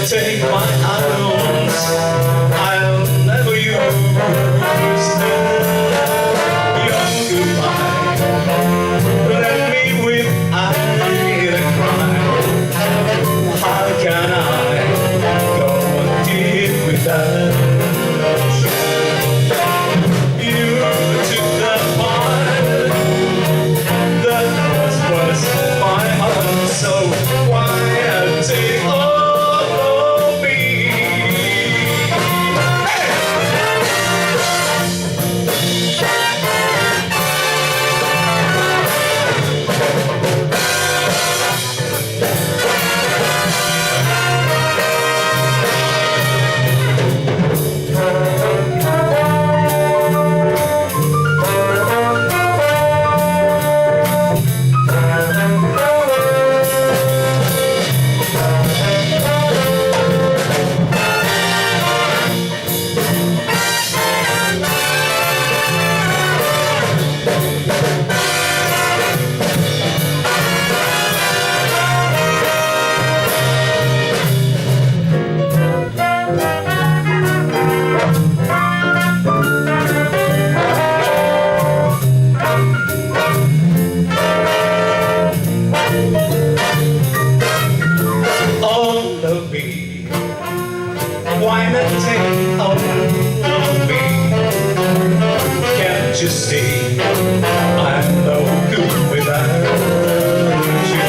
Take my arms, I'll never use them. Your goodbye left me with eyes cry. How can I go on deep without you? You took the part that was my heart, so why take all? Why not take all of me? Can't you see I'm no good without you?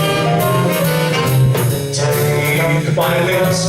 Take my lips,